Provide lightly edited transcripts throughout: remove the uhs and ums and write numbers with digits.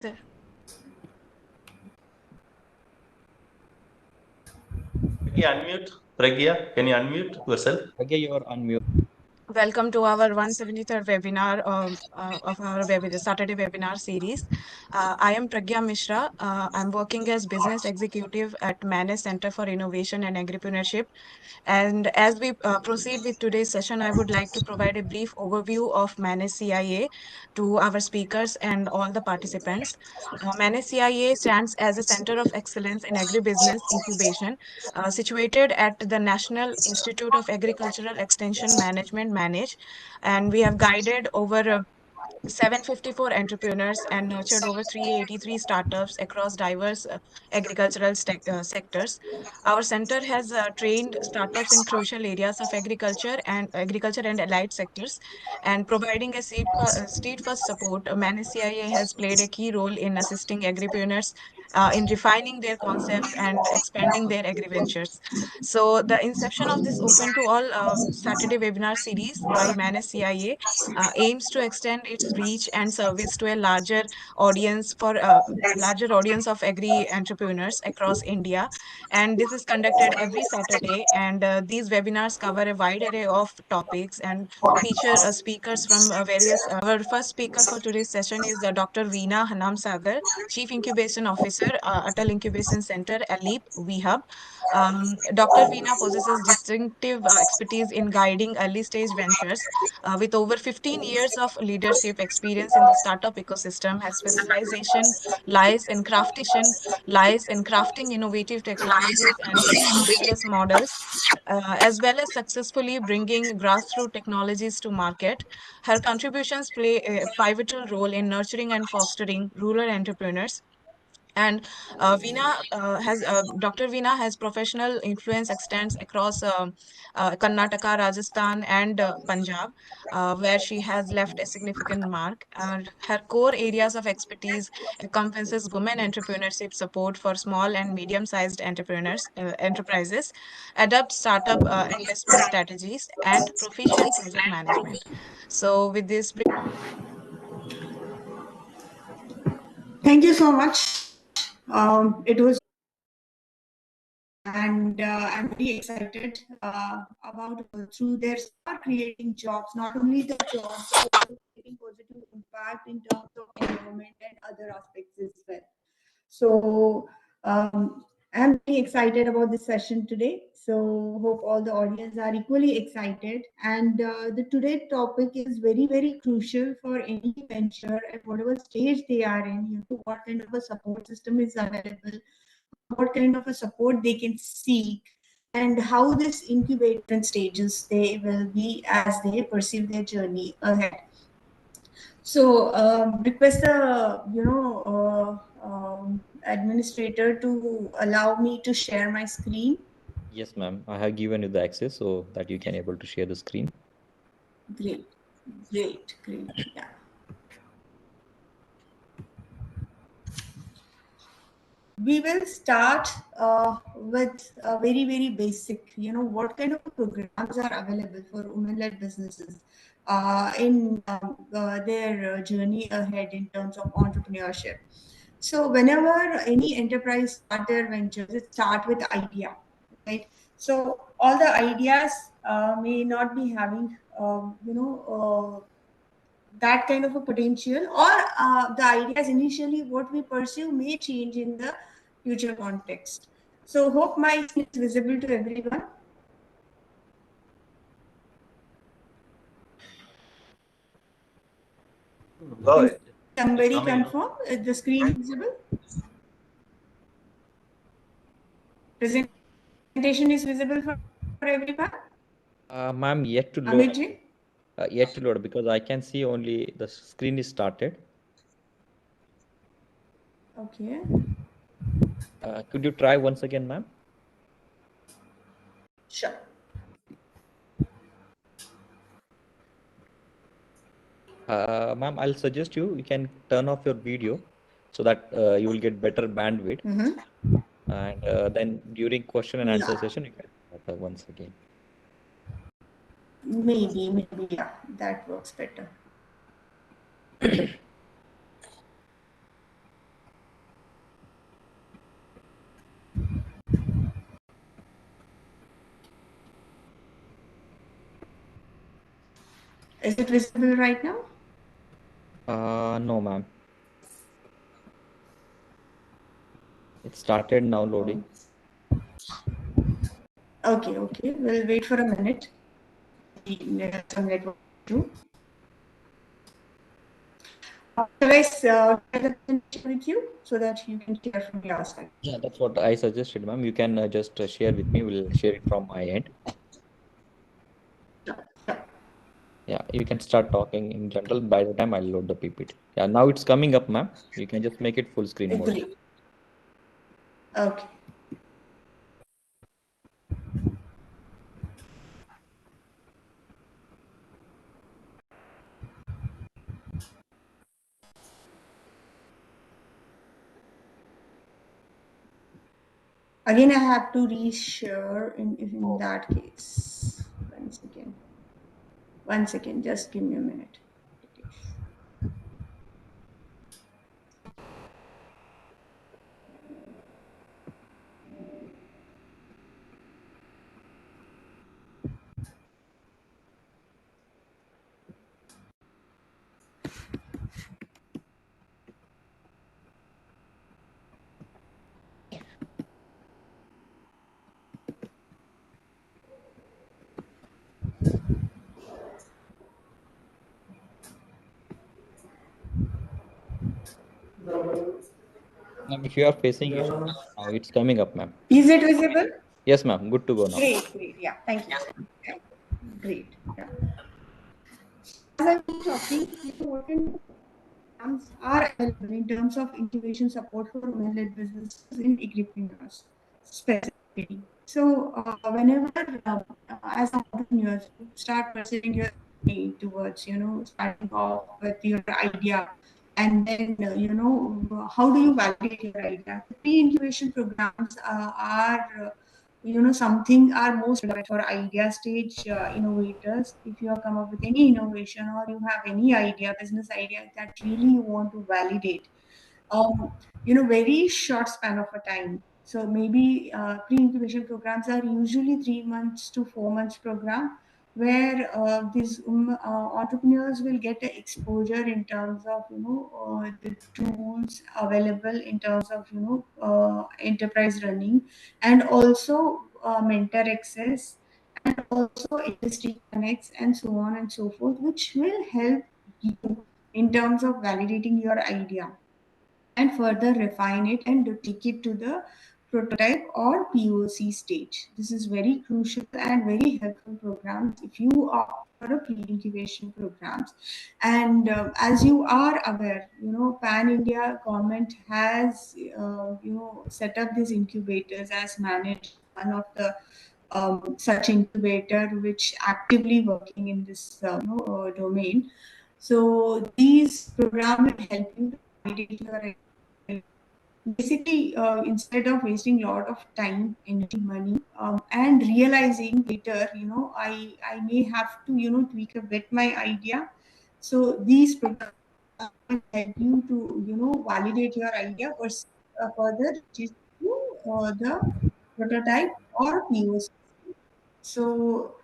Sir. Pragya, can you unmute yourself? Pragya, you are on mute. Welcome to our 173rd webinar of our Saturday webinar series. I am Pragya Mishra. I'm working as business executive at MoA Center for Innovation and Agripreneurship. And as we proceed with today's session, I would like to provide a brief overview of MoA CIA to our speakers and all the participants. MoA CIA stands as a center of excellence in agribusiness incubation, situated at the National Institute of Agricultural Extension Management, and we have guided over 754 entrepreneurs and nurtured over 383 startups across diverse agricultural sectors. Our center has trained startups in crucial areas of agriculture and allied sectors, and providing a street first support. MoA CIA has played a key role in assisting agripreneurs in refining their concepts and expanding their agri-ventures. So the inception of this open to all Saturday webinar series by MoA CIA aims to extend its reach and service to a larger audience of agri entrepreneurs across India. And this is conducted every Saturday. And these webinars cover a wide array of topics and feature speakers from various. Our first speaker for today's session is Dr. Veena Hanam Sagar, Chief Incubation Officer, Atal Incubation Center, ALEAP, VHub. Dr. Veena possesses distinctive expertise in guiding early stage ventures with over 15 years of leadership experience in the startup ecosystem. Her specialization lies in crafting innovative technologies and business models, as well as successfully bringing grassroots technologies to market. Her contributions play a pivotal role in nurturing and fostering rural entrepreneurs. And Dr. Veena has professional influence extends across Karnataka, Rajasthan, and Punjab, where she has left a significant mark. Her core areas of expertise encompasses women entrepreneurship support for small and medium-sized enterprises, adopt startup investment strategies, and proficient project management. So, with this. Thank you so much. It was, and I'm very excited about through their start creating jobs, not only the jobs, but also creating positive impact in terms of environment and other aspects as well. So I'm very excited about this session today. So hope all the audience are equally excited. And the today topic is very, very crucial for any venture at whatever stage they are in. You know, what kind of a support system is available, what kind of a support they can seek, and how this incubation stages they will be as they perceive their journey ahead. So request the administrator to allow me to share my screen. Yes, ma'am. I have given you the access so that you can able to share the screen. Great. Yeah. We will start with a very, very basic, what kind of programs are available for women-led businesses in their journey ahead in terms of entrepreneurship. So whenever any enterprise start their ventures, it start with idea, right? So all the ideas may not be having, that kind of a potential, or the ideas initially what we pursue may change in the future context. So hope my screen is visible to everyone. Go ahead. Somebody confirm is the screen visible? Presentation is visible for everyone? Ma'am, yet to load. Amit-ji? Yet to load, because I can see only the screen is started. Okay. Could you try once again, ma'am? Sure. Ma'am, I'll suggest you can turn off your video so that you will get better bandwidth. And then during question and answer session, you can start once again. Maybe, yeah, that works better. Is it visible right now? No, ma'am. It started now loading. Okay, we'll wait for a minute. Some network issue. Shall I share the presentation with you so that you can share from your side? Yeah, that's what I suggested, ma'am. You can just share with me. We'll share it from my end. Yeah, you can start talking in general. By the time I'll load the PPT. Yeah, now it's coming up, ma'am. You can just make it full screen mode. Great. Okay. Again, I have to reshare in that case. 1 second. 1 second. Just give me a minute. Ma'am, if you are facing issue, now it's coming up, ma'am. Is it visible? Yes, ma'am. Good to go now. Great. Yeah, thank you. Okay. Great. Yeah. As I was talking, what programs are available in terms of incubation support for women-led businesses in Agribusiness specifically. So, whenever as entrepreneurs you start pursuing your journey towards, starting off with your idea, and then how do you validate your idea? The pre-incubation programs are something are most relevant for idea stage innovators. If you have come up with any innovation or you have any idea, business idea that really you want to validate, very short span of a time. So maybe pre-incubation programs are usually 3 months to 4 months program, where these entrepreneurs will get the exposure in terms of the tools available in terms of enterprise running, and also mentor access, and also industry connects, and so on and so forth, which will help you in terms of validating your idea and further refine it and to take it to the prototype or POC stage. This is very crucial and very helpful programs if you are for a pre-incubation programs. And as you are aware, Pan India government has set up these incubators as managed one of the such incubator which actively working in this domain. So these programs will help you to validate your basically instead of wasting a lot of time, energy, money, and realizing later, I may have to tweak a bit my idea. So these programs will help you to validate your idea or further just to the prototype or POC. So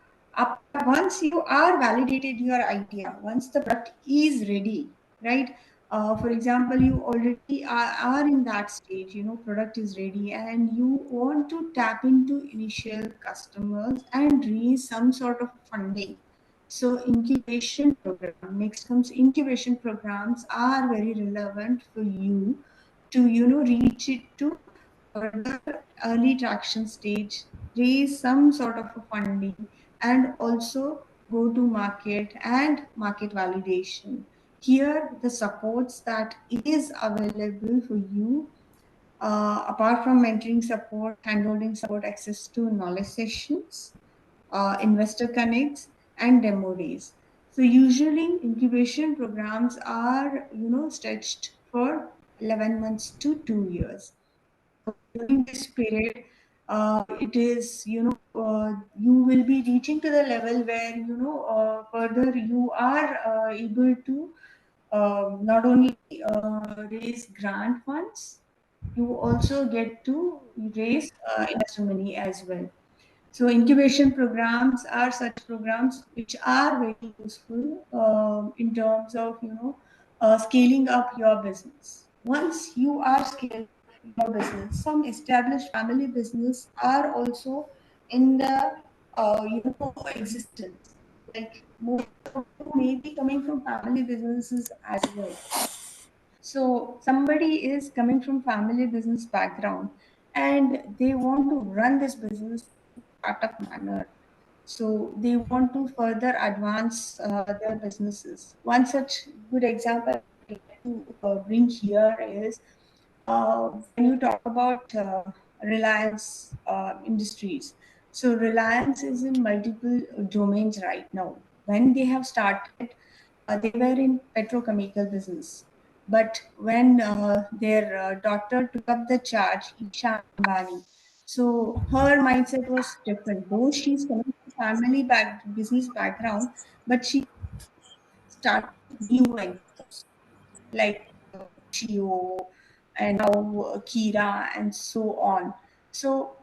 once you are validated your idea, once the product is ready, right? For example, you already are in that stage, product is ready, and you want to tap into initial customers and raise some sort of funding. So incubation program, next comes incubation programs are very relevant for you to, reach it to further early traction stage, raise some sort of a funding, and also go to market and market validation. Here, the supports that is available for you, apart from mentoring support, handholding support, access to knowledge sessions, investor connects, and demo days. So usually incubation programs are, stretched for 11 months to 2 years. During this period, it is, you will be reaching to the level where, further you are able to not only raise grant funds, you also get to raise investor money as well. So incubation programs are such programs which are very useful in terms of scaling up your business. Once you are scaling up your business, some established family business are also in the existence. Like most of you may be coming from family businesses as well. So somebody is coming from family business background and they want to run this business in startup manner. So they want to further advance their businesses. One such good example I'd like to bring here is when you talk about Reliance Industries. So Reliance is in multiple domains right now. When they have started, they were in petrochemical business. But when their daughter took up the charge, Isha Ambani, so her mindset was different. Though she's coming from family business background, but she started new ventures like Shio and now Kira and so on. So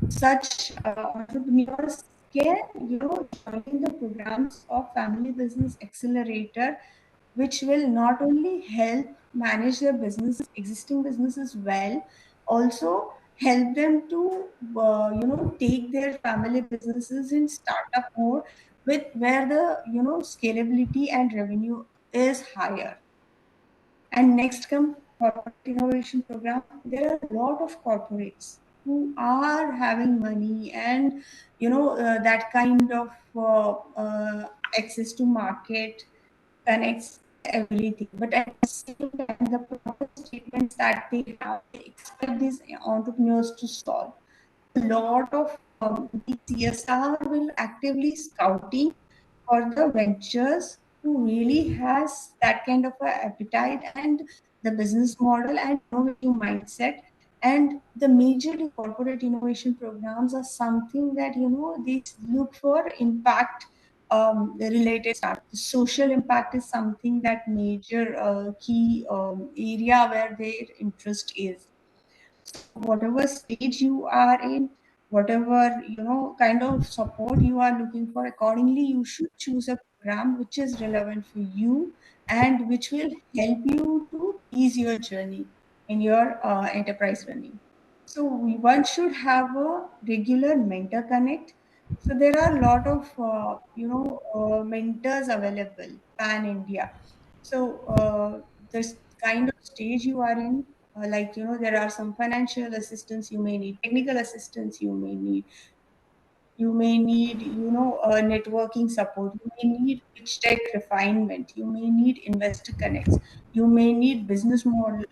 such entrepreneurs can join the programs of Family Business Accelerator, which will not only help manage their businesses, existing businesses well, also help them to take their family businesses in startup mode with where the scalability and revenue is higher. And next come corporate innovation program. There are a lot of corporates who are having money and that kind of access to market connects everything. But at the same time, the proper statements that they have, they expect these entrepreneurs to solve. A lot of the CSR will actively scouting for the ventures who really has that kind of a appetite and the business model and innovative mindset. And the majorly corporate innovation programs are something that they look for impact related stuff. The social impact is something that major key area where their interest is. Whatever stage you are in, whatever kind of support you are looking for, accordingly you should choose a program which is relevant for you and which will help you to ease your journey in your enterprise running. So one should have a regular mentor connect. So there are a lot of mentors available pan India. So this kind of stage you are in, like there are some financial assistance you may need, technical assistance you may need, you may need networking support, you may need pitch deck refinement, you may need investor connects, you may need business model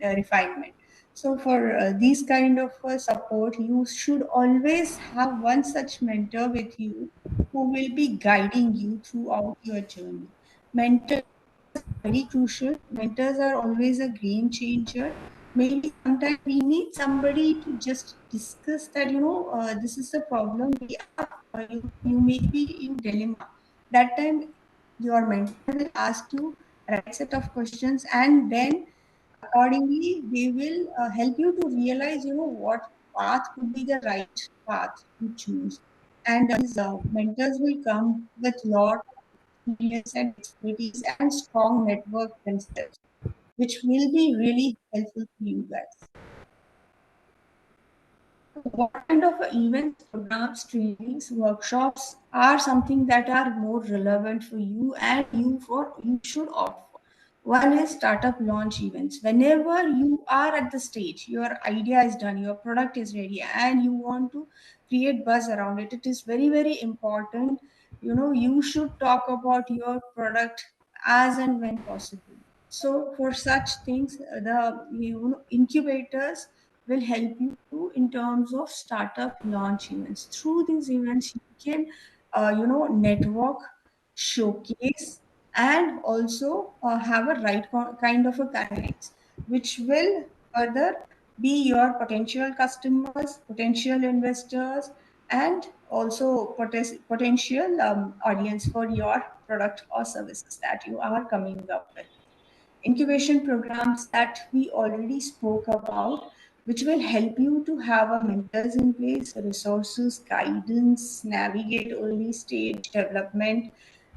refinement. So for these kind of support, you should always have one such mentor with you who will be guiding you throughout your journey. Mentor very crucial. Mentors are always a game changer. Maybe sometimes we need somebody to just discuss that, this is the problem we are, you may be in dilemma. That time, your mentor will ask you right set of questions, and then accordingly, they will help you to realize, what path could be the right path to choose. And these mentors will come with lot experience and expertise and strong network themselves, which will be really helpful to you guys. What kind of events, programs, trainings, workshops are something that are more relevant for you and you should opt for? One is startup launch events. Whenever you are at the stage, your idea is done, your product is ready, and you want to create buzz around it, it is very, very important. You should talk about your product as and when possible. So for such things, the incubators will help you in terms of startup launch events. Through these events, you can, network, showcase, and also have a right kind of a connect, which will further be your potential customers, potential investors, and also potential audience for your product or services that you are coming up with. Incubation programs that we already spoke about, which will help you to have a mentors in place, resources, guidance, navigate early stage development,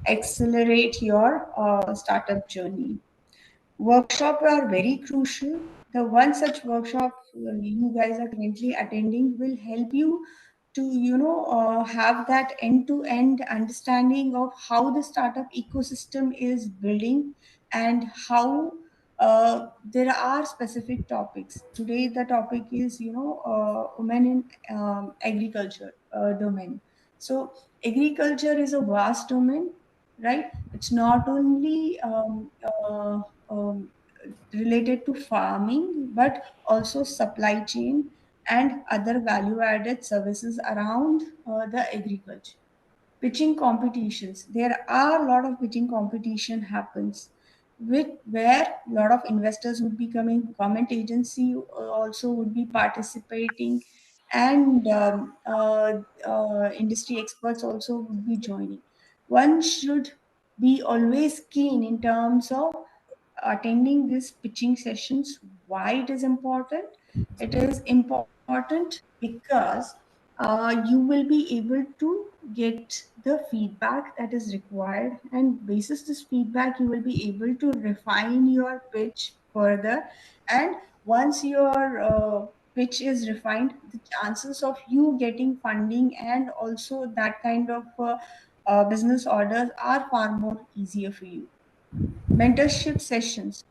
accelerate your startup journey. Workshops are very crucial. The one such workshop you guys are currently attending will help you to have that end-to-end understanding of how the startup ecosystem is building and how there are specific topics. Today the topic is women in agriculture domain. So agriculture is a vast domain, right? It's not only related to farming, but also supply chain and other value added services around the agriculture. Pitching competitions. There are a lot of pitching competition happens with where a lot of investors would be coming, government agency also would be participating, and industry experts also would be joining. One should be always keen in terms of attending these pitching sessions. Why it is important? It is important because you will be able to get the feedback that is required, and basis this feedback you will be able to refine your pitch further. And once your pitch is refined, the chances of you getting funding and also that kind of business orders are far more easier for you. Mentorship sessions,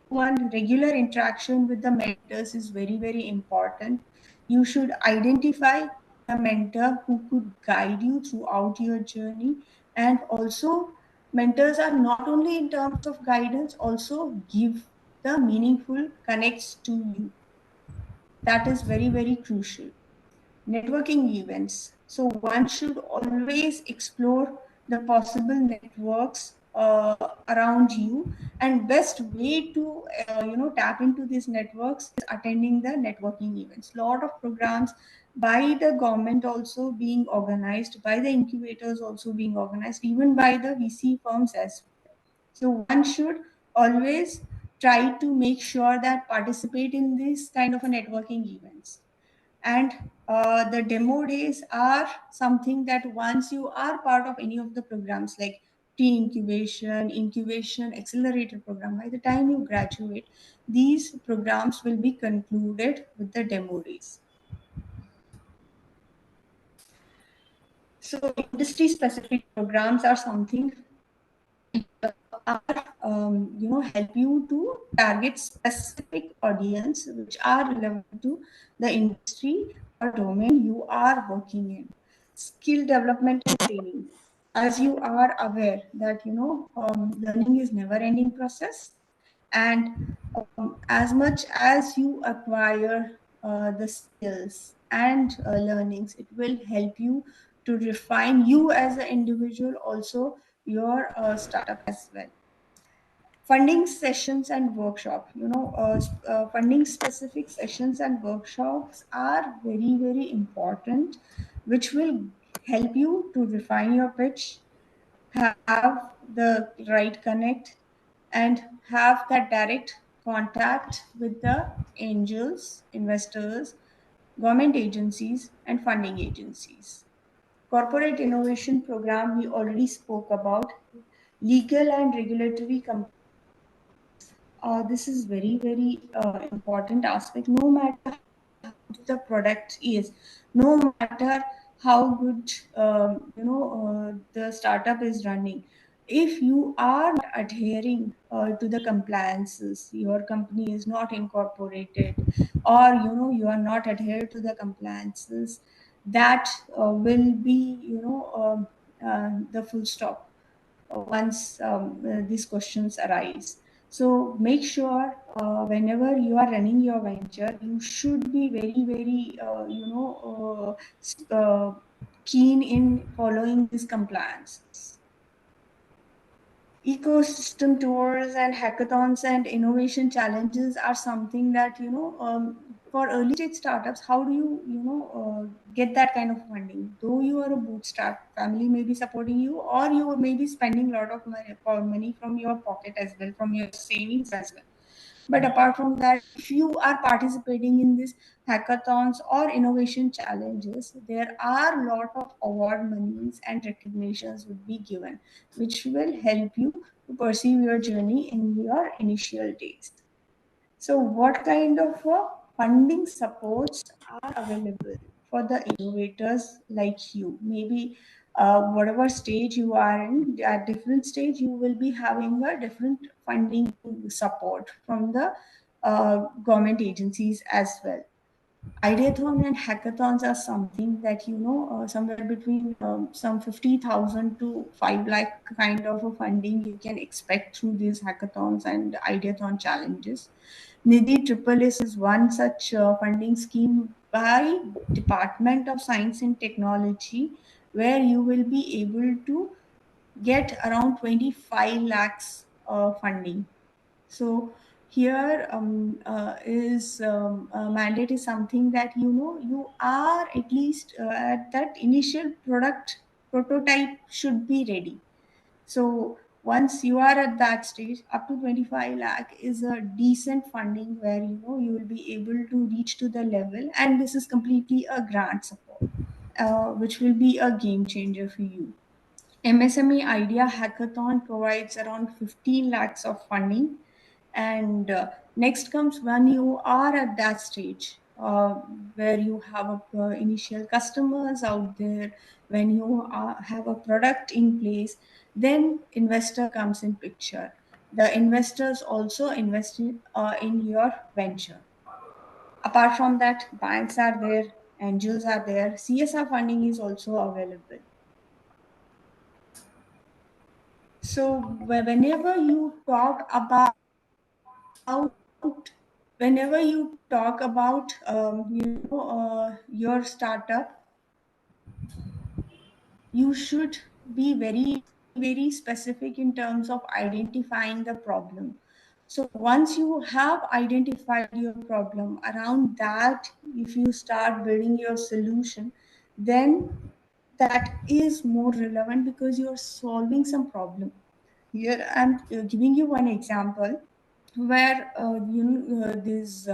one regular interaction with the mentors is very, very important. You should identify the mentor who could guide you throughout your journey. And also, mentors are not only in terms of guidance, also give the meaningful connects to you. That is very, very crucial. Networking events. So one should always explore the possible networks around you, and best way to tap into these networks is attending the networking events. Lot of programs by the government also being organized, by the incubators also being organized, even by the VC firms as well. So one should always try to make sure that participate in this kind of a networking events. And the demo days are something that once you are part of any of the programs like pre-incubation, incubation, accelerator program, by the time you graduate, these programs will be concluded with the demo days. So industry specific programs are something are help you to target specific audience which are relevant to the industry or domain you are working in. Skill development and training. As you are aware that learning is never ending process, and as much as you acquire the skills and learnings, it will help you to refine you as an individual, also your startup as well. Funding sessions and workshop, funding specific sessions and workshops are very, very important, which will help you to refine your pitch, have the right connect, and have that direct contact with the angels, investors, government agencies, and funding agencies. Corporate innovation program we already spoke about. Legal and regulatory compliance. This is very, very important aspect. No matter how good the product is, no matter how good the startup is running, if you are not adhering to the compliances, your company is not incorporated, or you are not adhered to the compliances, that will be the full stop once these questions arise. So make sure whenever you are running your venture, you should be very, very, keen in following these compliances. Ecosystem tours and hackathons and innovation challenges are something that for early stage startups, how do you get that kind of funding? Though you are a bootstrap, family may be supporting you, or you may be spending a lot of money from your pocket as well, from your savings as well. But apart from that, if you are participating in these hackathons or innovation challenges, there are a lot of award monies and recognitions would be given, which will help you to pursue your journey in your initial days. So what kind of funding supports are available for the innovators like you? Maybe whatever stage you are in, at different stage, you will be having a different funding support from the government agencies as well. Ideathon and hackathons are something that, you know, somewhere between some 50,000 to 5 lakh kind of a funding you can expect through these hackathons and ideathon challenges. Nidhi Triple S is one such funding scheme by Department of Science and Technology, where you will be able to get around 25 lakhs funding. So here is mandate is something that, you know, you are at least at that initial product prototype should be ready. So once you are at that stage, up to 25 lakh is a decent funding where, you know, you will be able to reach to the level, and this is completely a grant support, which will be a game changer for you. MSME Idea Hackathon provides around 15 lakhs of funding. And next comes when you are at that stage where you have initial customers out there, when you have a product in place, then investor comes in picture. The investors also invest in your venture. Apart from that, banks are there, angels are there, CSR funding is also available. So whenever you talk about your startup, you should be very specific in terms of identifying the problem. So once you have identified your problem, around that, if you start building your solution, then that is more relevant because you are solving some problem. Here I'm giving you one example where this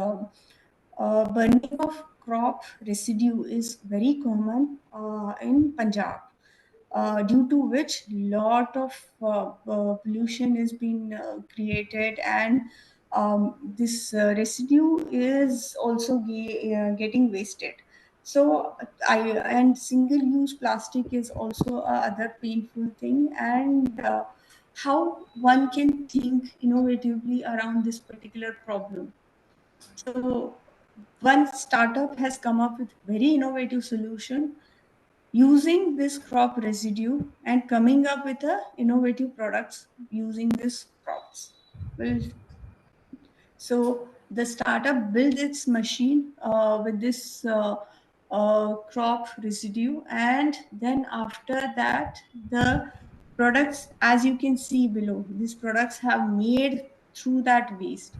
burning of crop residue is very common in Punjab, due to which lot of pollution has been created, and this residue is also getting wasted. So and single use plastic is also a other painful thing, and how one can think innovatively around this particular problem. So one startup has come up with very innovative solution using this crop residue and coming up with a innovative products using this crops. Well, so the startup builds its machine with this crop residue, and then after that, the products, as you can see below, these products have made through that waste.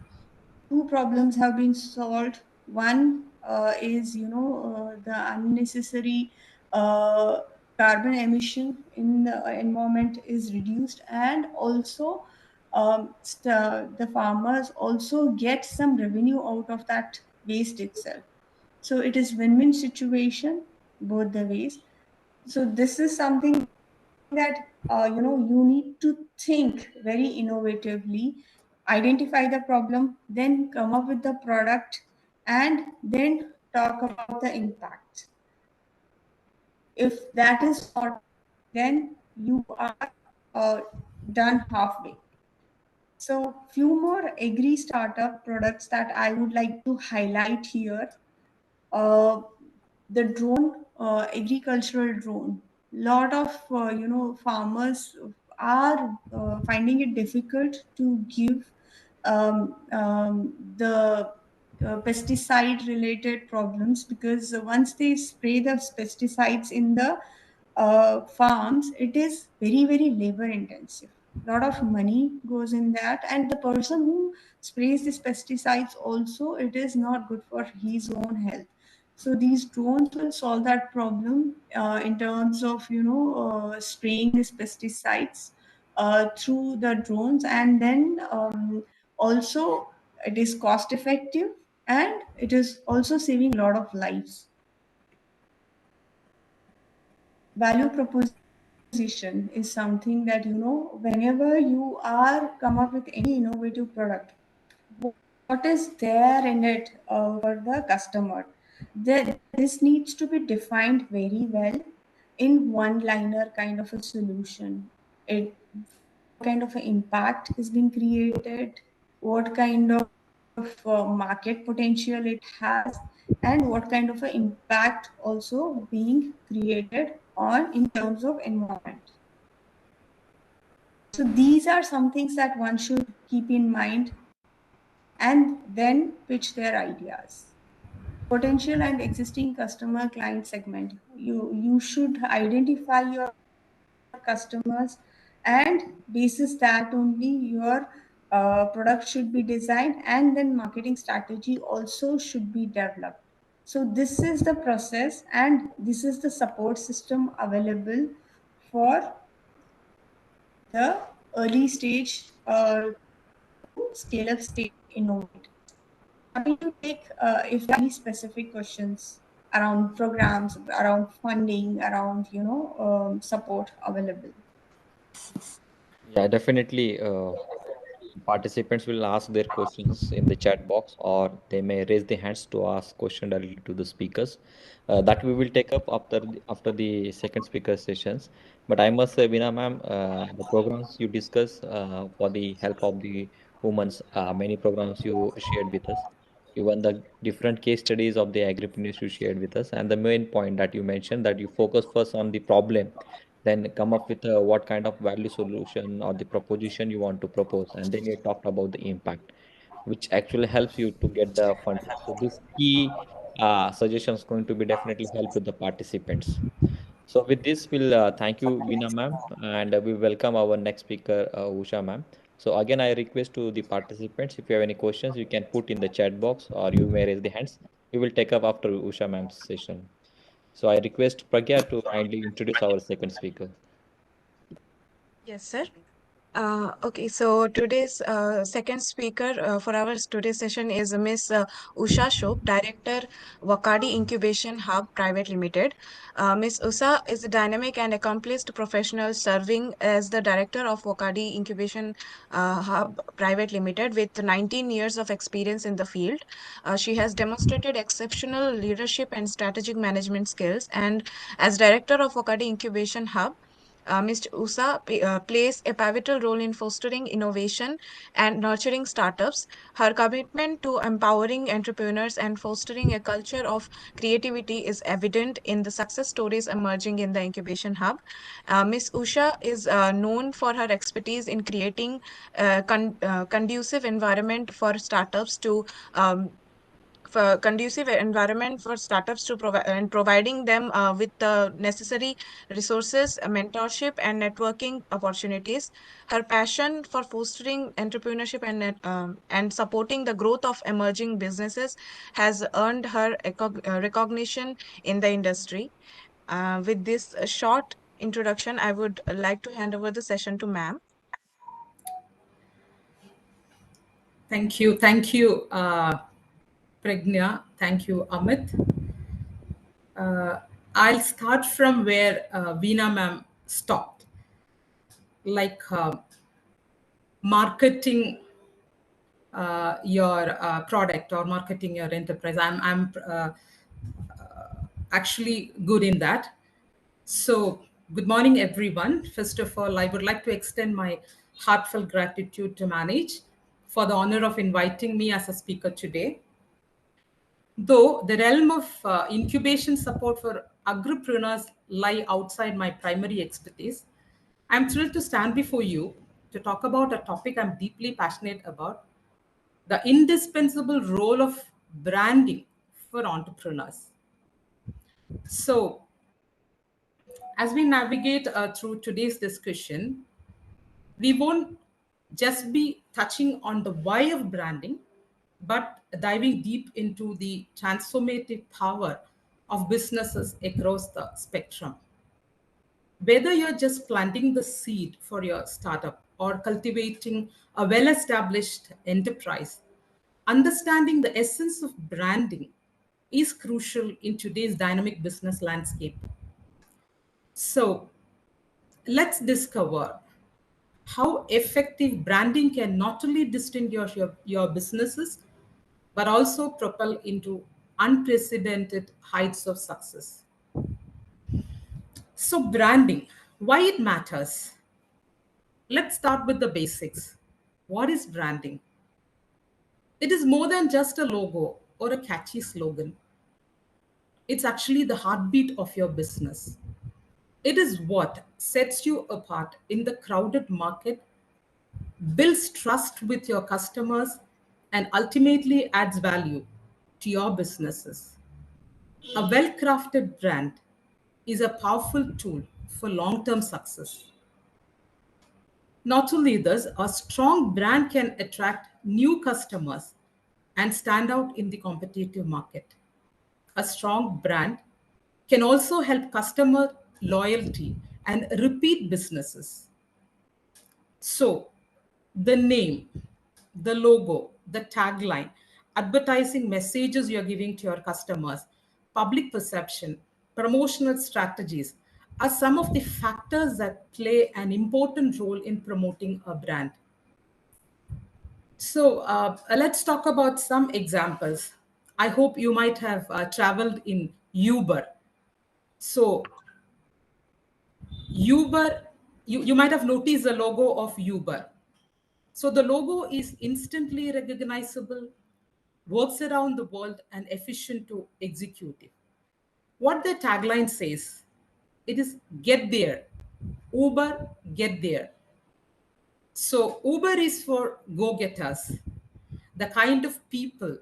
Two problems have been solved. One is, the unnecessary uh, carbon emission in the environment is reduced, and also the farmers also get some revenue out of that waste itself. So it is win-win situation both the ways. So this is something that you need to think very innovatively, identify the problem, then come up with the product, and then talk about the impact. If that is sorted, then you are done halfway. So few more agri startup products that I would like to highlight here. The drone, agricultural drone. Lot of farmers are finding it difficult to give the pesticide related problems, because once they spray the pesticides in the farms, it is very labor intensive. A lot of money goes in that, and the person who sprays these pesticides also, it is not good for his own health. So these drones will solve that problem in terms of spraying these pesticides through the drones, and then also it is cost effective, and it is also saving a lot of lives. Value proposition is something that, whenever you are come up with any innovative product, what is there in it for the customer? This needs to be defined very well in one-liner kind of a solution. What kind of an impact is being created, what kind of market potential it has, and what kind of an impact also being created on in terms of environment. So these are some things that one should keep in mind and then pitch their ideas. Potential and existing customer client segment. You should identify your customers, and basis that only your product should be designed, and then marketing strategy also should be developed. So this is the process, and this is the support system available for the early stage scale up stage innovate. Happy to take if any specific questions around programs, around funding, around support available. Yeah, definitely. Participants will ask their questions in the chat box, or they may raise their hands to ask question directly to the speakers. That we will take up after the second speaker sessions. But I must say, Veena ma'am, the programs you discuss for the help of the women, many programs you shared with us, even the different case studies of the agripreneurs you shared with us, and the main point that you mentioned, that you focus first on the problem, then come up with what kind of value solution or the proposition you want to propose, and then you talked about the impact, which actually helps you to get the funding. So this key suggestions going to be definitely help with the participants. So with this, we'll thank you, Veena ma'am, and we welcome our next speaker, Usha ma'am. So again, I request to the participants, if you have any questions, you can put in the chat box, or you may raise the hands. We will take up after Usha ma'am's session. So I request Pragya to kindly introduce our second speaker. Yes, sir. Okay, so today's second speaker for our today's session is Miss Usha Shop, Director, Wakadi Incubation Hub Private Limited. Miss Usha is a dynamic and accomplished professional serving as the Director of Wakadi Incubation Hub Private Limited with 19 years of experience in the field. She has demonstrated exceptional leadership and strategic management skills, and as Director of Wakadi Incubation Hub, Ms. Usa plays a pivotal role in fostering innovation and nurturing startups. Her commitment to empowering entrepreneurs and fostering a culture of creativity is evident in the success stories emerging in the Incubation Hub. Ms. Usha is known for her expertise in creating a conducive environment for startups to for conducive environment for startups to provide and providing them with the necessary resources, mentorship, and networking opportunities. Her passion for fostering entrepreneurship and supporting the growth of emerging businesses has earned her recognition in the industry. With this short introduction, I would like to hand over the session to ma'am. Thank you. Thank you, Pragya. Thank you, Amit. I'll start from where Veena ma'am stopped, like marketing your product or marketing your enterprise. I'm actually good in that. So, good morning, everyone. First of all, I would like to extend my heartfelt gratitude to Manage for the honor of inviting me as a speaker today. Though the realm of incubation support for agripreneurs lie outside my primary expertise, I'm thrilled to stand before you to talk about a topic I'm deeply passionate about: the indispensable role of branding for entrepreneurs. So, as we navigate through today's discussion, we won't just be touching on the why of branding, but diving deep into the transformative power of businesses across the spectrum. Whether you're just planting the seed for your startup or cultivating a well established enterprise, understanding the essence of branding is crucial in today's dynamic business landscape. So let's discover how effective branding can not only distinguish your businesses, but also propel into unprecedented heights of success. So branding, why it matters? Let's start with the basics. What is branding? It is more than just a logo or a catchy slogan. It's actually the heartbeat of your business. It is what sets you apart in the crowded market, builds trust with your customers, and ultimately adds value to your businesses. A well crafted brand is a powerful tool for long term success. Not only this, a strong brand can attract new customers and stand out in the competitive market. A strong brand can also help customer loyalty and repeat businesses. So, the name, the logo, the tagline, advertising messages you're giving to your customers, public perception, promotional strategies are some of the factors that play an important role in promoting a brand. So, let's talk about some examples. I hope you might have traveled in Uber. So, Uber, you might have noticed the logo of Uber. So the logo is instantly recognizable, works around the world, and efficient to execute it. What the tagline says, it is get there. Uber, get there. So Uber is for go-getters, the kind of people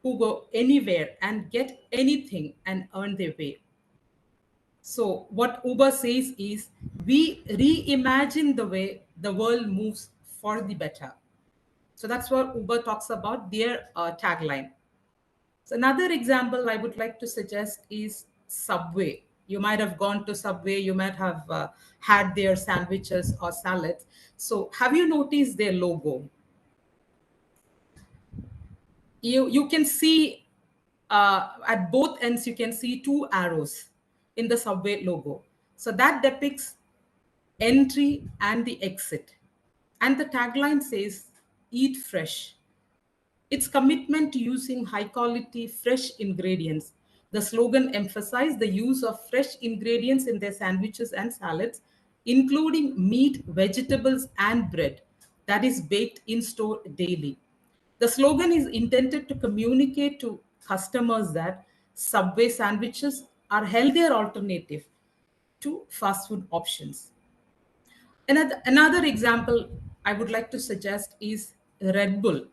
who go anywhere and get anything and earn their way. So what Uber says is we reimagine the way the world moves for the better. So that's what Uber talks about, their tagline. So another example I would like to suggest is Subway. You might have gone to Subway, you might have had their sandwiches or salads. So have you noticed their logo? You can see at both ends, you can see two arrows in the Subway logo. So that depicts entry and the exit. And the tagline says, eat fresh. Its commitment to using high quality fresh ingredients. The slogan emphasized the use of fresh ingredients in their sandwiches and salads, including meat, vegetables, and bread that is baked in store daily. The slogan is intended to communicate to customers that Subway sandwiches are a healthier alternative to fast food options. Another example I would like to suggest is Red Bull.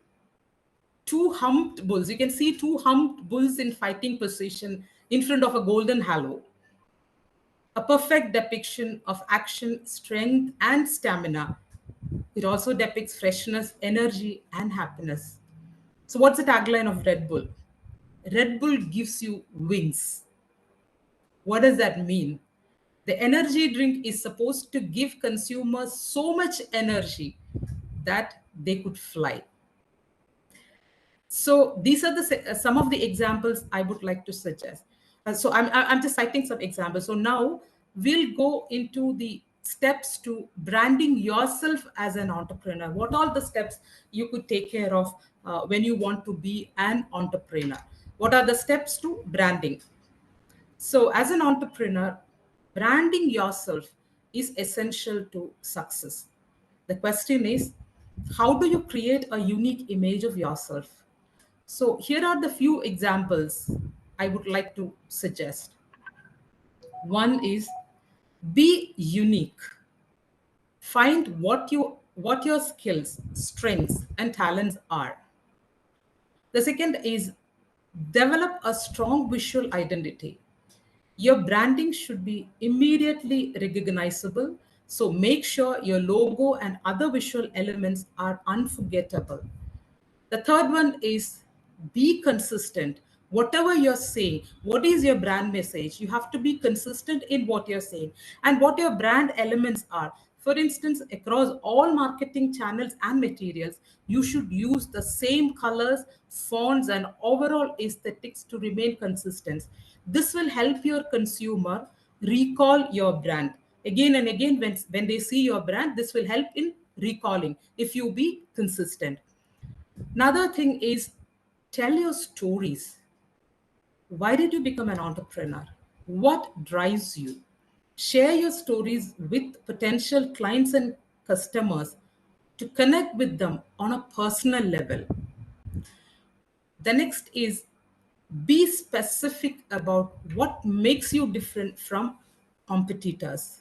Two humped bulls. You can see two humped bulls in fighting position in front of a golden halo. A perfect depiction of action, strength, and stamina. It also depicts freshness, energy, and happiness. So, what's the tagline of Red Bull? Red Bull gives you wings. What does that mean? The energy drink is supposed to give consumers so much energy that they could fly. So these are some of the examples I would like to suggest. So I'm just citing some examples. So now we'll go into the steps to branding yourself as an entrepreneur. What are the steps you could take care of when you want to be an entrepreneur? What are the steps to branding? So as an entrepreneur, branding yourself is essential to success. The question is, how do you create a unique image of yourself? So here are the few examples I would like to suggest. One is be unique. Find what your skills, strengths, and talents are. The second is develop a strong visual identity. Your branding should be immediately recognizable. So make sure your logo and other visual elements are unforgettable. The third one is be consistent. Whatever you're saying, what is your brand message? You have to be consistent in what you're saying and what your brand elements are. For instance, across all marketing channels and materials, you should use the same colors, fonts, and overall aesthetics to remain consistent. This will help your consumer recall your brand. Again and again, when they see your brand, this will help in recalling if you be consistent. Another thing is tell your stories. Why did you become an entrepreneur? What drives you? Share your stories with potential clients and customers to connect with them on a personal level. The next is be specific about what makes you different from competitors.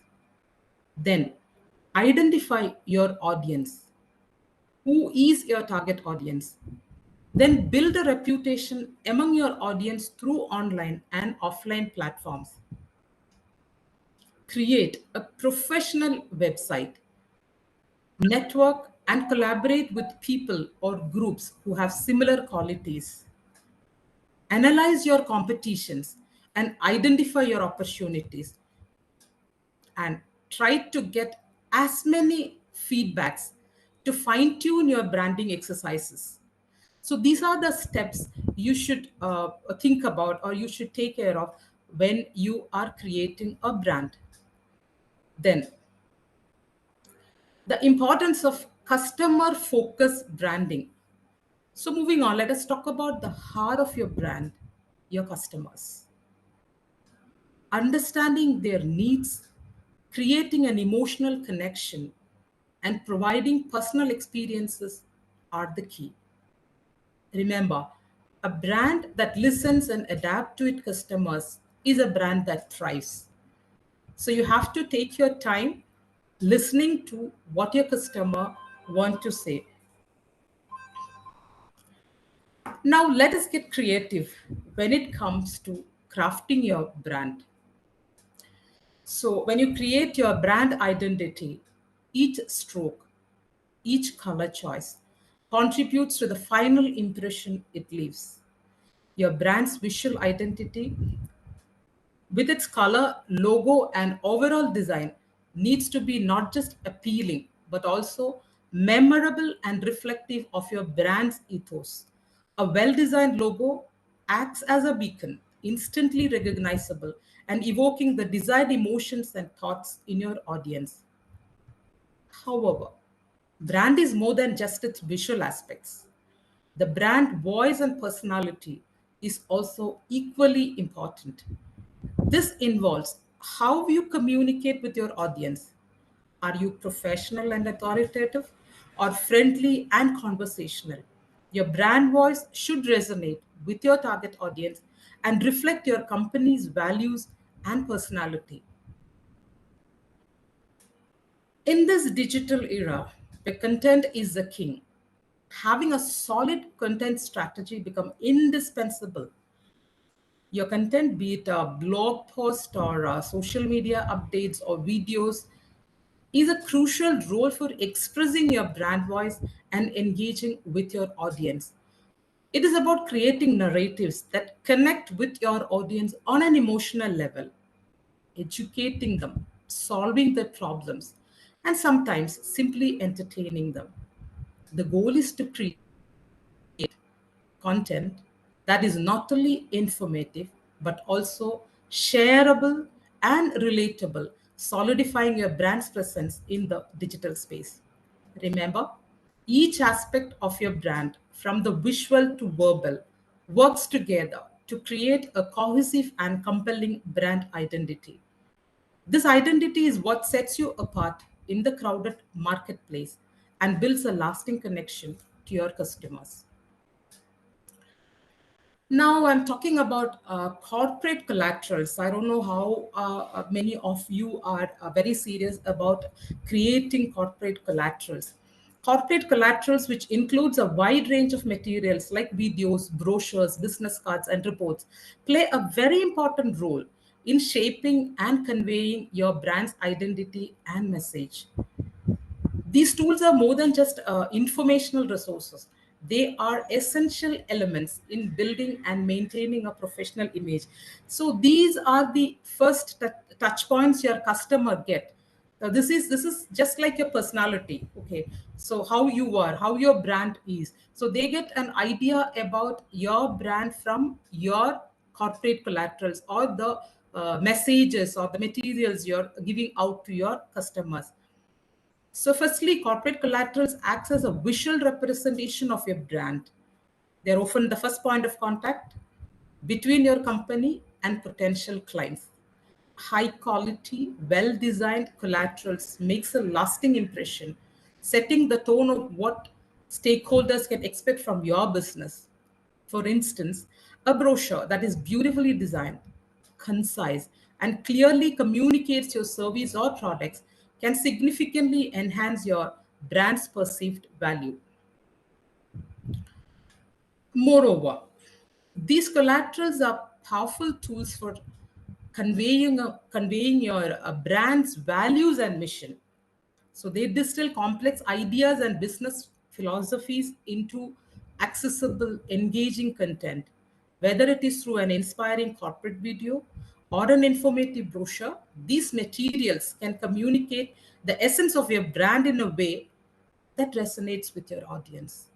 Then identify your audience. Who is your target audience? Then build a reputation among your audience through online and offline platforms. Create a professional website. Network and collaborate with people or groups who have similar qualities. Analyze your competitions and identify your opportunities. And try to get as many feedbacks to fine tune your branding exercises. So these are the steps you should think about or you should take care of when you are creating a brand. Then the importance of customer focused branding. So moving on, let us talk about the heart of your brand, your customers. Understanding their needs, creating an emotional connection, and providing personal experiences are the key. Remember, a brand that listens and adapts to its customers is a brand that thrives. So you have to take your time listening to what your customer want to say. Now let us get creative when it comes to crafting your brand. So when you create your brand identity, each stroke, each color choice contributes to the final impression it leaves. Your brand's visual identity, with its color, logo, and overall design, needs to be not just appealing, but also memorable and reflective of your brand's ethos. A well designed logo acts as a beacon, instantly recognizable and evoking the desired emotions and thoughts in your audience. However, brand is more than just its visual aspects. The brand voice and personality is also equally important. This involves how you communicate with your audience. Are you professional and authoritative or friendly and conversational? Your brand voice should resonate with your target audience and reflect your company's values and personality. In this digital era, where content is the king, having a solid content strategy become indispensable. Your content, be it a blog post or social media updates or videos, is a crucial role for expressing your brand voice and engaging with your audience. It is about creating narratives that connect with your audience on an emotional level, educating them, solving their problems, and sometimes simply entertaining them. The goal is to create content that is not only informative but also shareable and relatable, solidifying your brand's presence in the digital space. Remember, each aspect of your brand, from the visual to verbal, works together to create a cohesive and compelling brand identity. This identity is what sets you apart in the crowded marketplace and builds a lasting connection to your customers. Now I'm talking about corporate collaterals. I don't know how many of you are very serious about creating corporate collaterals. Corporate collaterals, which includes a wide range of materials like videos, brochures, business cards, and reports, play a very important role in shaping and conveying your brand's identity and message. These tools are more than just informational resources. They are essential elements in building and maintaining a professional image. So these are the first touch points your customer get. this is just like your personality. Okay, so how you are, how your brand is, so they get an idea about your brand from your corporate collaterals or the messages or the materials you're giving out to your customers. So firstly, corporate collaterals acts as a visual representation of your brand. They're often the first point of contact between your company and potential clients. High quality, well designed collaterals makes a lasting impression, setting the tone of what stakeholders can expect from your business. For instance, a brochure that is beautifully designed, concise, and clearly communicates your service or products can significantly enhance your brand's perceived value. Moreover, these collaterals are powerful tools for conveying your brand's values and mission. So they distill complex ideas and business philosophies into accessible, engaging content. Whether it is through an inspiring corporate video or an informative brochure, these materials can communicate the essence of your brand in a way that resonates with your audience.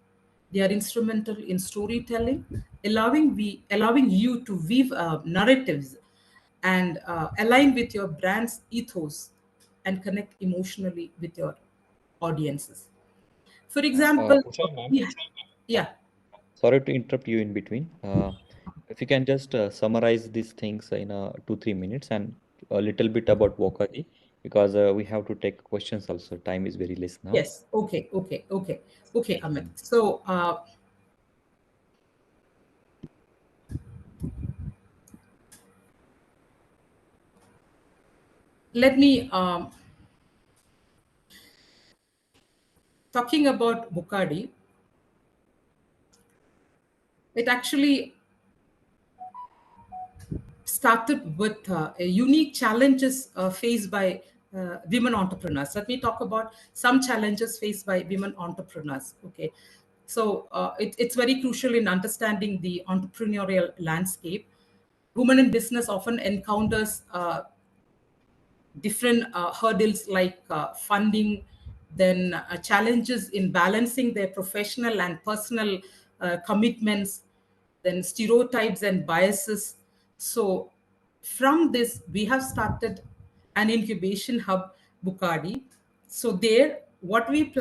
They are instrumental in storytelling, allowing you to weave narratives and align with your brand's ethos and connect emotionally with your audiences. For example, Usha, ma'am, yeah, sorry to interrupt you in between. If you can just summarize these things in 2-3 minutes and a little bit about Wokadi, because we have to take questions also. Time is very less now. yes, okay, Amit. So let me talking about Bukadi. It actually started with unique challenges faced by women entrepreneurs. Let me talk about some challenges faced by women entrepreneurs. Okay, so it's very crucial in understanding the entrepreneurial landscape. Women in business often encounters different hurdles like funding, then challenges in balancing their professional and personal commitments, then stereotypes and biases. So, from this, we have started an incubation hub, Bukadi. So there, what we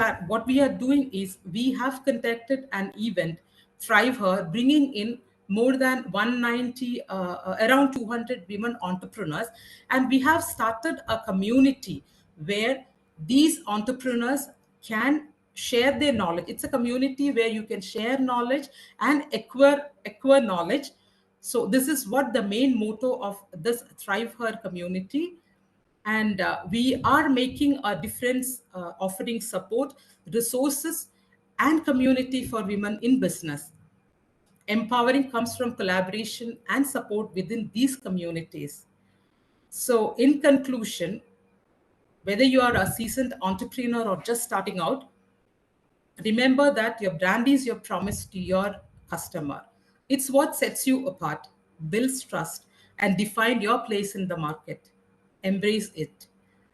are doing is we have conducted an event, Thrive Her, bringing in more than 190, around 200 women entrepreneurs, and we have started a community where these entrepreneurs can share their knowledge. It's a community where you can share knowledge and acquire knowledge. So this is what the main motto of this Thrive Her community. And we are making a difference, offering support, resources, and community for women in business. Empowering comes from collaboration and support within these communities. So, in conclusion, whether you are a seasoned entrepreneur or just starting out, remember that your brand is your promise to your customer. It's what sets you apart, builds trust, and defines your place in the market. Embrace it,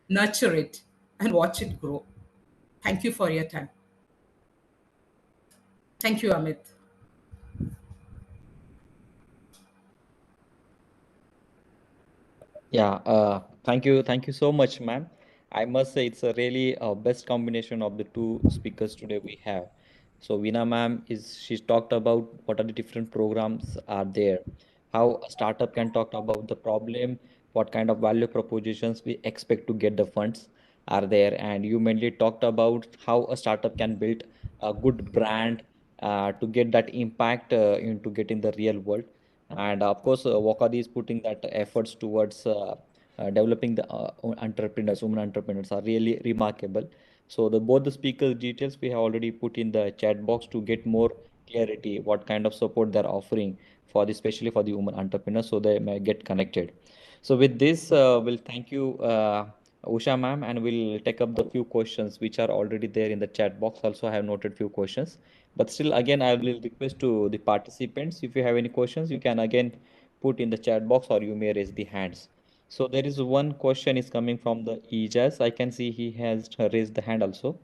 nurture it, and watch it grow. Thank you for your time. Thank you, Amit. Yeah, thank you so much, ma'am. I must say it's a really best combination of the two speakers today we have. So Veena ma'am she's talked about what are the different programs are there, how a startup can talk about the problem, what kind of value propositions we expect to get the funds are there, and you mainly talked about how a startup can build a good brand to get that impact into getting the real world. And of course, Wakadi is putting that efforts towards developing the entrepreneurs, women entrepreneurs are really remarkable. So both the speakers' details we have already put in the chat box to get more clarity, what kind of support they're offering for the, especially for the women entrepreneurs, so they may get connected. So with this, we'll thank you, Usha ma'am, and we'll take up the few questions which are already there in the chat box. Also, I have noted few questions. But still, again, I will request to the participants, if you have any questions, you can again put in the chat box or you may raise the hands. So there is one question is coming from the Ijas. I can see he has raised the hand also.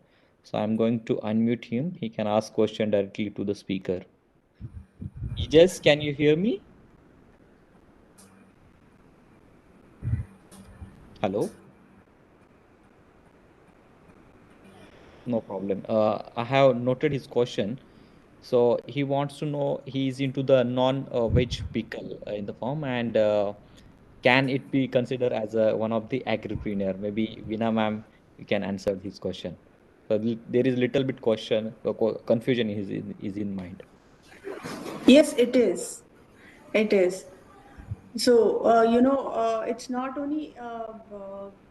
So I'm going to unmute him. He can ask question directly to the speaker. Ijas, can you hear me? Hello? No problem. I have noted his question. So he wants to know he's into the non-veg pickle in the farm, and can it be considered as one of the agripreneur? Maybe Veena ma'am, you can answer this question. So there is little bit question confusion is in mind. Yes, it is. It is. So, it's not only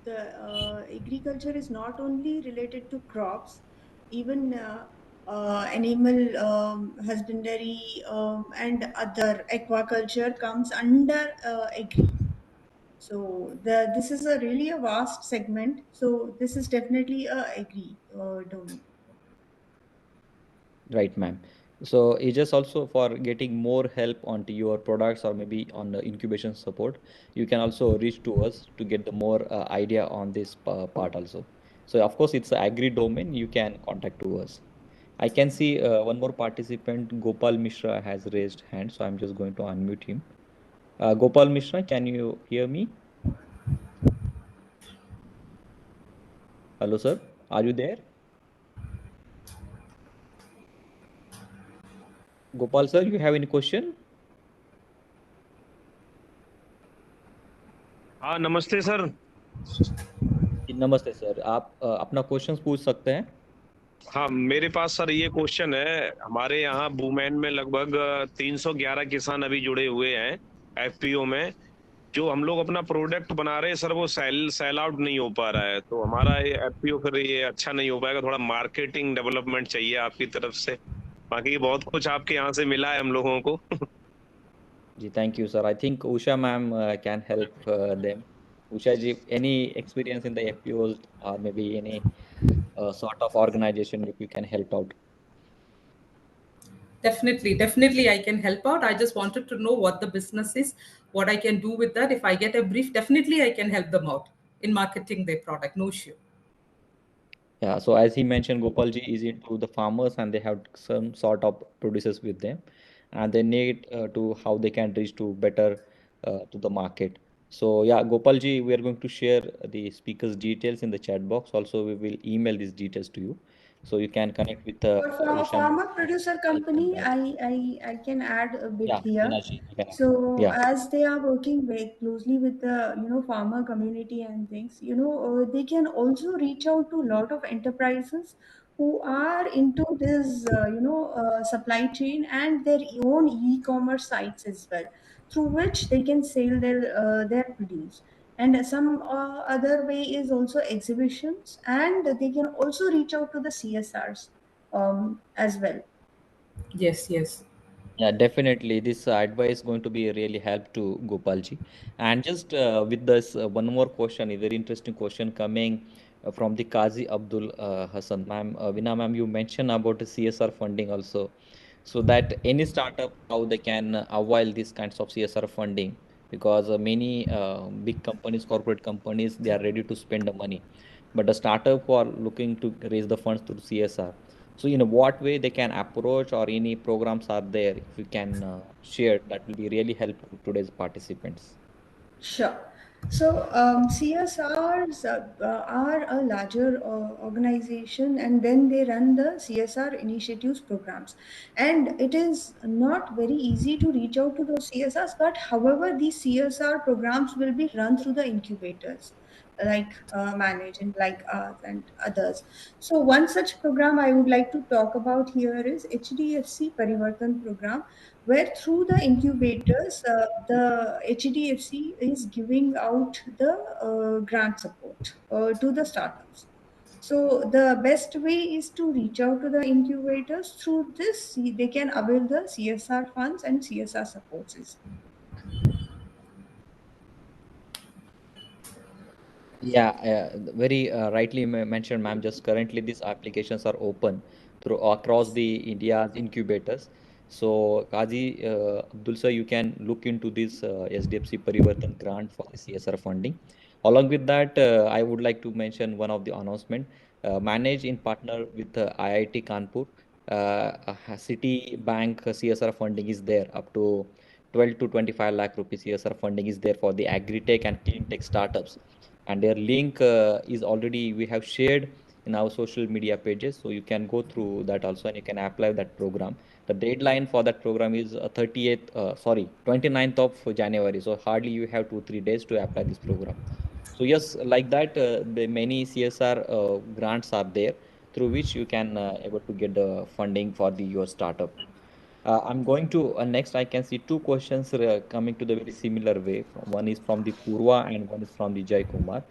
the agriculture is not only related to crops, even animal husbandry and other aquaculture comes under agri. So, this is a really a vast segment. So, this is definitely a agri domain. Right, ma'am. So it's just also for getting more help onto your products or maybe on the incubation support, you can also reach to us to get the more idea on this part also. So of course, it's a agri domain. You can contact to us. I can see one more participant, Gopal Mishra, has raised hand. So I'm just going to unmute him. Gopal Mishra, can you hear me? Hello, sir. Are you there? Gopal, sir, you have any question? हाँ नमस्ते sir. नमस्ते sir, आप अपना question पूछ सकते हैं। हाँ मेरे पास सर ये क्वेश्चन है, हमारे यहाँ वुमेन में लगभग 311 किसान अभी जुड़े हुए हैं एफपीओ में। जो हम लोग अपना प्रोडक्ट बना रहे हैं सर, वो सेल आउट नहीं हो पा रहा है, तो हमारा ये एफपीओ फिर ये अच्छा नहीं हो पाएगा। थोड़ा मार्केटिंग डेवलपमेंट चाहिए आपकी तरफ से। बाकी बहुत कुछ आपके यहाँ से मिला है हम लोगों को। जी, thank you, sir. I think Usha ma'am can help them. Usha ji, any experience in the FPOs or maybe any sort of organization if you can help out? Definitely, I can help out. I just wanted to know what the business is, what I can do with that. If I get a brief, definitely I can help them out in marketing their product. No issue. Yeah, so as he mentioned, Gopalji is into the farmers and they have some sort of producers with them, and they need to how they can reach to better to the market. So yeah, Gopalji, we are going to share the speaker's details in the chat box. Also, we will email these details to you, so you can connect with For Usha ma'am. farmer producer company, I can add a bit Yeah, here. Minashi, you can. So Yeah. as they are working very closely with the farmer community and things, they can also reach out to a lot of enterprises who are into this supply chain and their own e-commerce sites as well, through which they can sell their produce. And some other way is also exhibitions, and they can also reach out to the CSRs as well. Yes. Yeah, definitely. This advice is going to be a really help to Gopalji. And just with this one more question, a very interesting question coming from the Qazi Abdul Hassan. Ma'am, Veena ma'am, you mentioned about the CSR funding also. So that any startup, how they can avail these kinds of CSR funding, because many big companies, corporate companies, they are ready to spend the money. But the startup who are looking to raise the funds through CSR, so in what way they can approach or any programs are there, if you can share, that will be really helpful to today's participants. Sure. So CSRs are a larger organization, and then they run the CSR initiatives programs. And it is not very easy to reach out to those CSRs, but however, these CSR programs will be run through the incubators like Manage and like us and others. So one such program I would like to talk about here is HDFC Parivartan program, where through the incubators, the HDFC is giving out the grant support to the startups. So the best way is to reach out to the incubators. Through this, they can avail the CSR funds and CSR supports. Yeah, very rightly mentioned, ma'am. Just currently, these applications are open through across the India's incubators. So, Kazi Abdul sir, you can look into this SDFC Parivartan grant for the CSR funding. Along with that, I would like to mention one of the announcement. Managed in partner with IIT Kanpur, City Bank CSR funding is there up to 12 to 25 lakh rupees CSR funding is there for the agri-tech and clean tech startups. And their link is already we have shared in our social media pages. So you can go through that also and you can apply that program. The deadline for that program is 30th, 29th of January. So hardly you have 2 3 days to apply this program. So yes, like that, the many CSR grants are there through which you can able to get the funding for the your startup. I'm going to next. I can see two questions coming to the very similar way. One is from the Purva and one is from the Jai Kumar.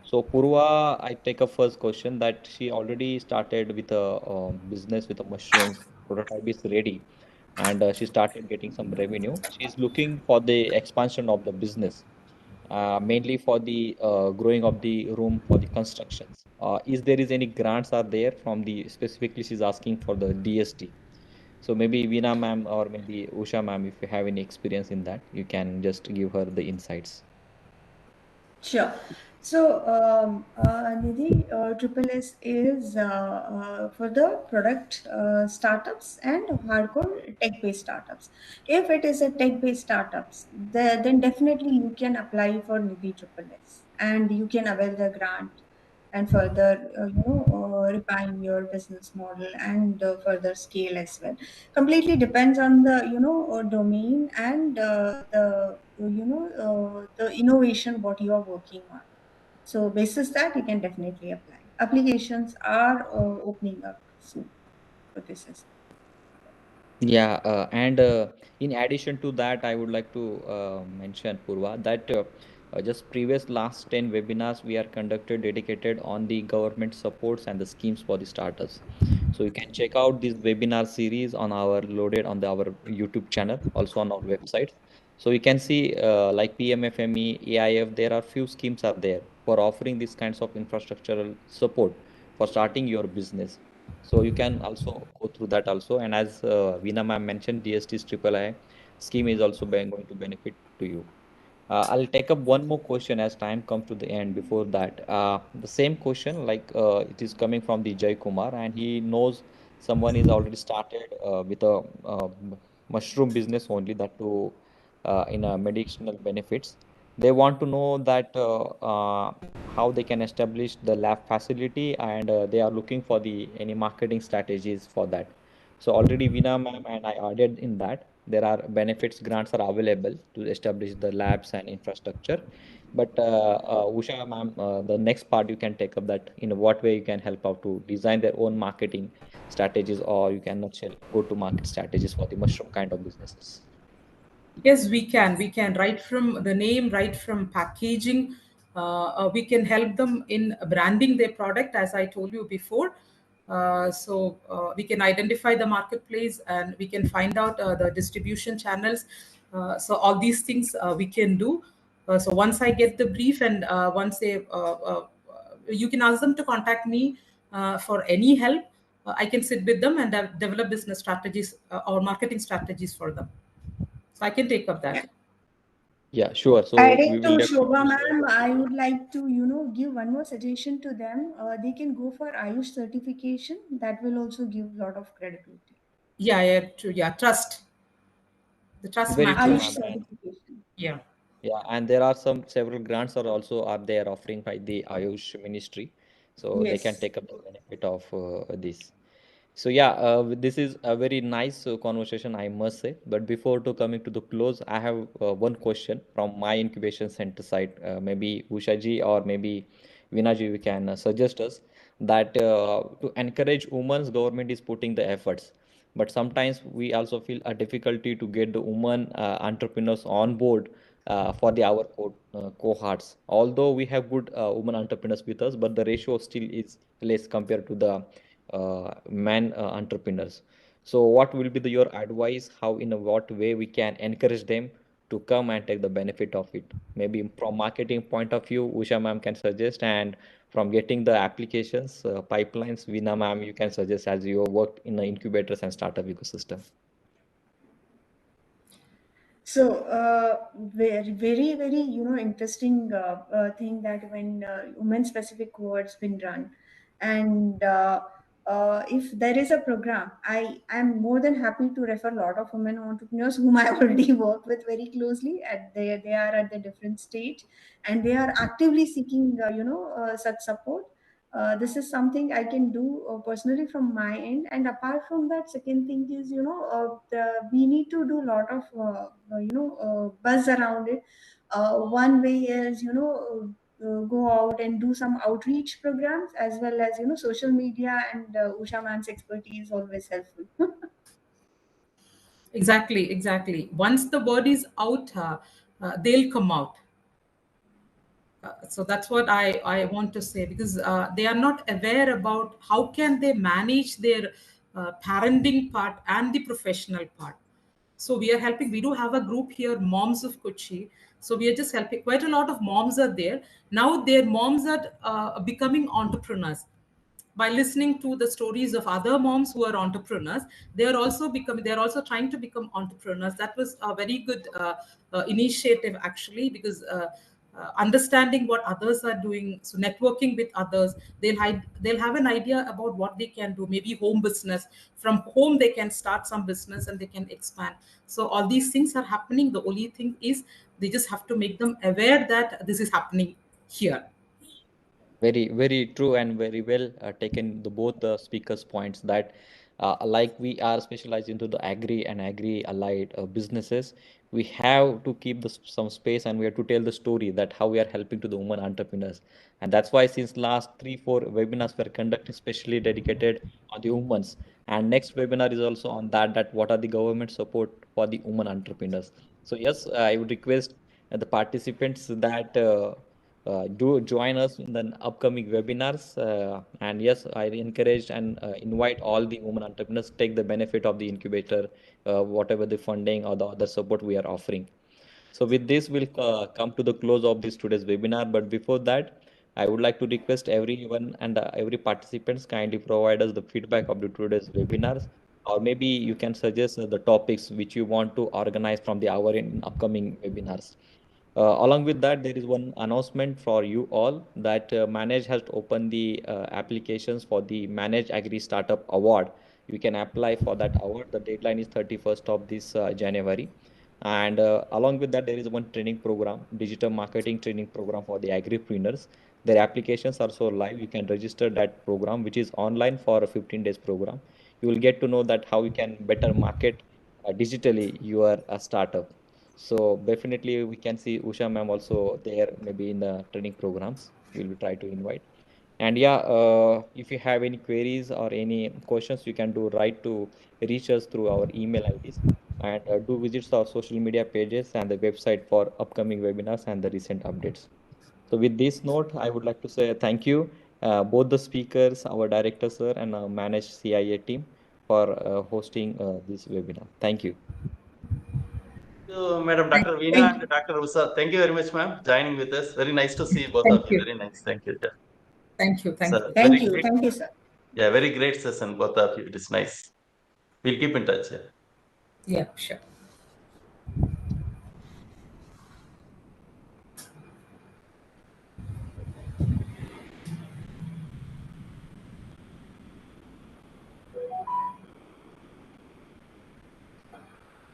So Purva, I take a first question that she already started with a business with the mushrooms. Prototype is ready, and she started getting some revenue. She's looking for the expansion of the business, mainly for the growing of the room for the constructions. Is there is any grants are there from the specifically she's asking for the DST. So maybe Veena ma'am or maybe Usha ma'am, if you have any experience in that, you can just give her the insights. Sure. So, Nidhi, Triple S is for the product startups and hardcore tech-based startups. If it is a tech-based startups, then definitely you can apply for Nidhi Triple S and you can avail the grant and further, refine your business model and further scale as well. Completely depends on the, domain and the innovation what you are working on. So basis that you can definitely apply. Applications are opening up soon for this as well. Yeah, and in addition to that, I would like to mention, Purva, that just previous last 10 webinars we are conducted dedicated on the government supports and the schemes for the startups. So you can check out this webinar series on our loaded on our YouTube channel, also on our website. So you can see like PMFME, AIF, there are few schemes are there for offering these kinds of infrastructural support for starting your business. So you can also go through that also. And as Veena ma'am mentioned, DST's triple I scheme is also going to benefit to you. I'll take up one more question as time comes to the end. Before that, the same question, like it is coming from the Jay Kumar, and he knows someone is already started with a mushroom business only that to in a medicinal benefits. They want to know that how they can establish the lab facility, and they are looking for the any marketing strategies for that. So already Veena ma'am and I added in that there are benefits grants are available to establish the labs and infrastructure. But Usha ma'am, the next part you can take up that in what way you can help out to design their own marketing strategies, or you can actually go to market strategies for the mushroom kind of businesses. Yes, we can. We can, right from the name, right from packaging. We can help them in branding their product, as I told you before. We can identify the marketplace and we can find out the distribution channels. So all these things we can do. So once I get the brief and once you can ask them to contact me for any help. I can sit with them and develop business strategies or marketing strategies for them. So I can take up that. Yeah, sure. So we Adding to will Shobha definitely share ma'am, the I link. would like to, give one more suggestion to them. They can go for Ayush certification. That will also give a lot of credibility. Yeah, yeah, true. Yeah, trust. The trust Very true, Ayush matters. ma'am. And certification. Yeah. yeah, and there are some several grants are also are there offering by the Ayush Ministry, so they can Yes. take up the benefit of this. So yeah, this is a very nice conversation, I must say. But before to coming to the close, I have one question from my incubation center side. Maybe Usha ji or maybe Veena ji, we can suggest us that to encourage women's government is putting the efforts. But sometimes we also feel a difficulty to get the women entrepreneurs on board for the our cohorts. Although we have good women entrepreneurs with us, but the ratio still is less compared to the man entrepreneurs. So what will be your advice, how in a what way we can encourage them to come and take the benefit of it? Maybe from marketing point of view, Usha ma'am can suggest, and from getting the applications pipelines, Veena ma'am, you can suggest as you worked in the incubators and startup ecosystem. So, very, very, interesting thing that when women-specific words been run, and if there is a program, I am more than happy to refer a lot of women entrepreneurs whom I already work with very closely. They are at the different stage, and they are actively seeking, such support. This is something I can do personally from my end. And apart from that, second thing is, we need to do a lot of, buzz around it. One way is, go out and do some outreach programs, as well as, social media, and Usha Man's expertise is always helpful. Exactly, exactly. Once the word is out, they'll come out. So that's what I want to say, because they are not aware about how can they manage their parenting part and the professional part. So we are helping. We do have a group here, Moms of Kochi. So we are just helping. Quite a lot of moms are there now. Their moms are becoming entrepreneurs by listening to the stories of other moms who are entrepreneurs. They're also trying to become entrepreneurs. That was a very good initiative, actually, because understanding what others are doing, so networking with others, they'll have an idea about what they can do. Maybe home business, from home they can start some business and they can expand. So all these things are happening. The only thing is they just have to make them aware that this is happening here. Very, very true and very well taken the both the speakers' points that like we are specialized into the agri and agri allied businesses, we have to keep some space and we have to tell the story that how we are helping to the women entrepreneurs. And that's why since last 3-4 webinars were conducted specially dedicated on the women's. And next webinar is also on that what are the government support for the women entrepreneurs. So yes, I would request the participants that do join us in the upcoming webinars. And yes, I encourage and invite all the women entrepreneurs to take the benefit of the incubator, whatever the funding or the other support we are offering. So with this, we'll come to the close of this today's webinar. But before that, I would like to request everyone and every participants kindly provide us the feedback of the today's webinars, or maybe you can suggest the topics which you want to organize from the hour in upcoming webinars. Along with that, there is one announcement for you all that Manage has opened the applications for the Manage Agri Startup Award. You can apply for that award. The deadline is 31st of this January. And along with that, there is one training program, digital marketing training program for the agripreneurs. Their applications are so live. You can register that program, which is online for a 15 days program. You will get to know that how you can better market digitally your startup. So definitely we can see Usha ma'am also there, maybe in the training programs. We'll try to invite. And yeah, if you have any queries or any questions, you can do write to reach us through our email IDs, and do visit our social media pages and the website for upcoming webinars and the recent updates. So with this note, I would like to say thank you, both the speakers, our director sir, and our managed CIA team for hosting this webinar. Thank you. Madam Thank, Dr. Veena thank and you. Dr. Usa, thank you very much, ma'am, joining with us. Very nice to see both of Thank you. you. Very nice. Thank you. Yeah. Thank you. Thank So you. very Thank you. great. Thank you, sir. Yeah, very great session, both of you. It is nice. We'll keep in touch. Yeah. Yeah, sure.